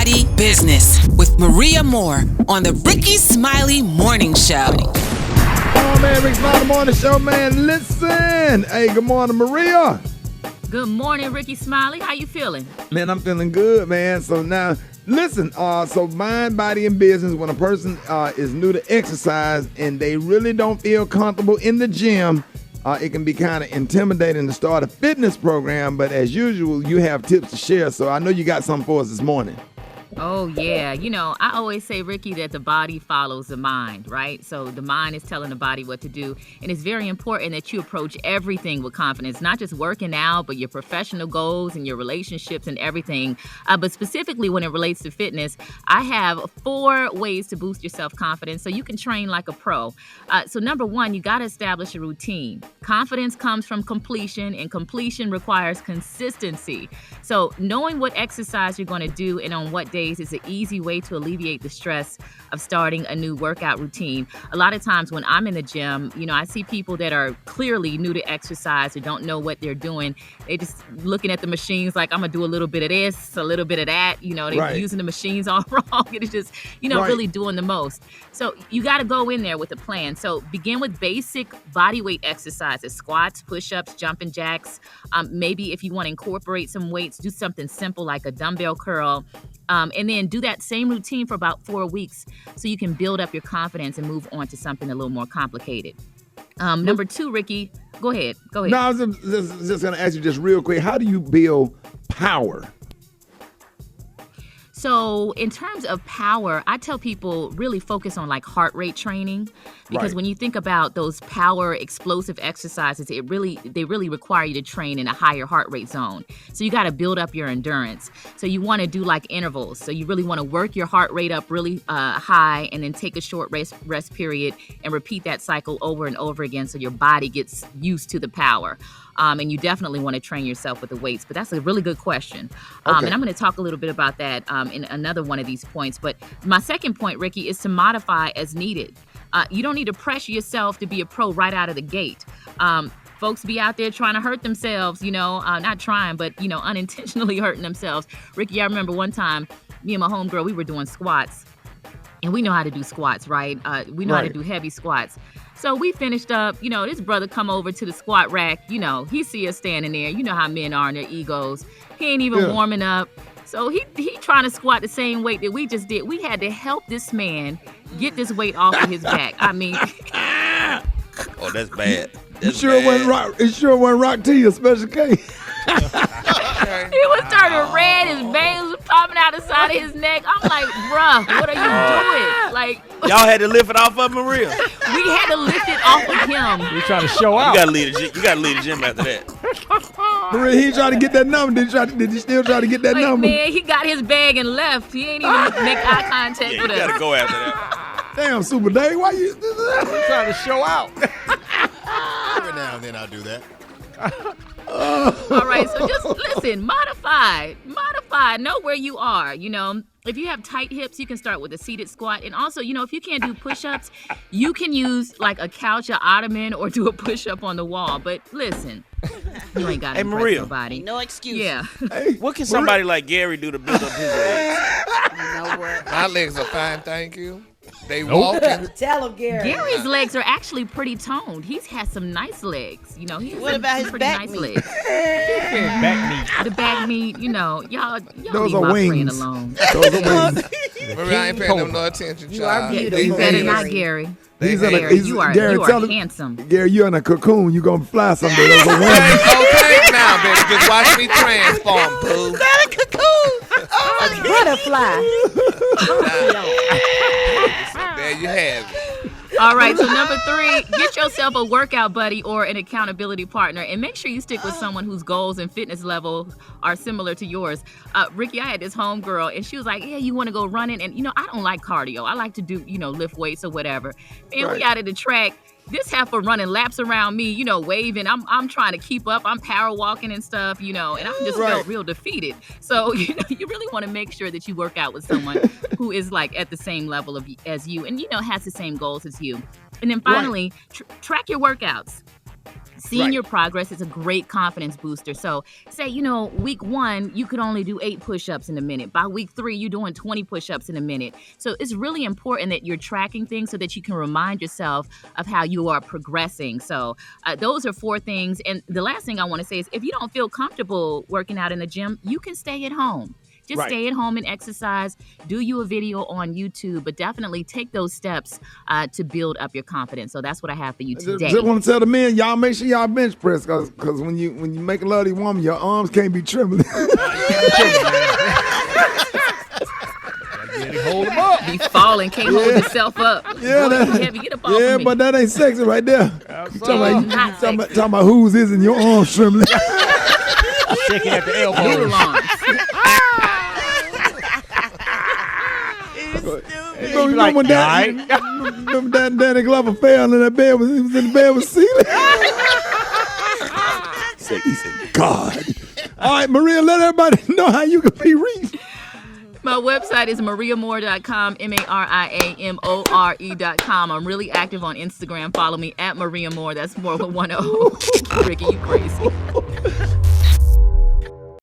Body Business with Maria Moore on the Rickey Smiley Morning Show. Oh, man, Rickey Smiley Morning Show, man. Listen. Hey, good morning, Maria. Good morning, Rickey Smiley. How you feeling? Man, I'm feeling good, man. So now, listen, so mind, body, and business, when a person is new to exercise and they really don't feel comfortable in the gym, it can be kind of intimidating to start a fitness program, but as usual, you have tips to share, so I know you got something for us this morning. Oh, yeah. You know, I always say, Rickey, that the body follows the mind, right? So the mind is telling the body what to do. And it's very important that you approach everything with confidence, not just working out, but your professional goals and your relationships and everything. But specifically when it relates to fitness, I have 4 ways to boost your self-confidence so you can train like a pro. So number 1, you got to establish a routine. Confidence comes from completion, and completion requires consistency. So knowing what exercise you're going to do and on what days is an easy way to alleviate the stress of starting a new workout routine. A lot of times when I'm in the gym, you know, I see people that are clearly new to exercise or don't know what they're doing. They just looking at the machines like, I'm gonna do a little bit of this, a little bit of that. You know, they're using the machines all wrong. It's just, you know, really doing the most. So you got to go in there with a plan. So begin with basic body weight exercises, squats, push-ups, jumping jacks. Maybe if you want to incorporate some weights, do something simple like a dumbbell curl. And then do that same routine for about 4 weeks so you can build up your confidence and move on to something a little more complicated. Number 2, Rickey, go ahead. No, I was just going to ask you just real quick, how do you build power? So in terms of power, I tell people really focus on like heart rate training, because when you think about those power explosive exercises, they really require you to train in a higher heart rate zone. So you got to build up your endurance. So you want to do like intervals. So you really want to work your heart rate up really high and then take a short rest period and repeat that cycle over and over again so your body gets used to the power. And you definitely want to train yourself with the weights. But that's a really good question. And I'm going to talk a little bit about that in another one of these points. But my second point, Rickey, is to modify as needed. You don't need to pressure yourself to be a pro right out of the gate. Folks be out there trying to hurt themselves, you know, not trying, but, you know, unintentionally hurting themselves. Rickey, I remember one time, me and my homegirl, we were doing squats. And we know how to do squats, right? We know how to do heavy squats. So we finished up, you know, this brother come over to the squat rack, you know, he see us standing there. You know how men are in their egos. He ain't even warming up. So he trying to squat the same weight that we just did. We had to help this man get this weight off of his back. I mean. Oh, that's bad. It sure wasn't rock tea, a special case. He was turning red, his veins was popping out the side of his neck. I'm like, bruh, what are you doing? Like, y'all had to lift it off of him, Maria. We had to lift it off of him. We trying to show out. You gotta leave the gym after that. Maria, he tried to get that number. Did he still try to get that number? Man, he got his bag and left. He ain't even make eye contact with us. You gotta go after that. Damn, Super Dave, why you? We trying to show out. Every now and then I'll do that. All right, so just listen, modify, know where you are. You know, if you have tight hips, you can start with a seated squat. And also, you know, if you can't do push-ups, you can use like a couch or ottoman or do a push-up on the wall. But listen, you ain't got to impress Maria, nobody. No excuse. Yeah. What can somebody like Gary do to build up his legs? You know what? My legs are fine, thank you. They walking. Tell him, Gary. Gary's legs are actually pretty toned. He's had some nice legs. You know, What about his pretty back nice meat? legs. Back meat. The back meat, you know, y'all Those leave are my wings. friend alone. Those are wings. Maria, I ain't paying them no attention, You are child. beautiful. You better Gary. not, Gary. Gary, tell him, handsome. Gary, you're in a cocoon. You gonna fly someday. Those are wings. Okay, now, baby, just watch me transform, boo. Not a cocoon. A butterfly. There you have it. All right, so number 3, get yourself a workout buddy or an accountability partner, and make sure you stick with someone whose goals and fitness levels are similar to yours. Rickey, I had this homegirl, and she was like, yeah, you want to go running? And, you know, I don't like cardio. I like to do, you know, lift weights or whatever. And we out at the track. This heifer running laps around me, you know, waving. I'm trying to keep up. I'm power walking and stuff, you know, and I just felt real defeated. So, you know, you really want to make sure that you work out with someone who is like at the same level as you and, you know, has the same goals as you. And then finally, track your workouts. Seeing your progress is a great confidence booster. So say, week 1, you could only do 8 push-ups in a minute. By week 3, you're doing 20 push-ups in a minute. So it's really important that you're tracking things so that you can remind yourself of how you are progressing. So those are 4 things. And the last thing I want to say is if you don't feel comfortable working out in the gym, you can stay at home. Just stay at home and exercise. Do you a video on YouTube, but definitely take those steps to build up your confidence. So that's what I have for you today. Just want to tell the men, y'all make sure y'all bench press, cause when you make love to a woman, your arms can't be trembling. Hold them up. Be falling, can't hold yourself up. Yeah, Boy, you heavy. Get up off of me. but that ain't sexy right there. Talking about who's is and your arms trembling. Shaking at the elbow. Noodle arms. Remember Danny Glover fell in that bed? He was in the bed with Celia. He said, God. All right, Maria, let everybody know how you can be reached. My website is mariamore.com, MariaMore.com. I'm really active on Instagram. Follow me at Maria Moore. That's more with 1 O. Ricky, you crazy.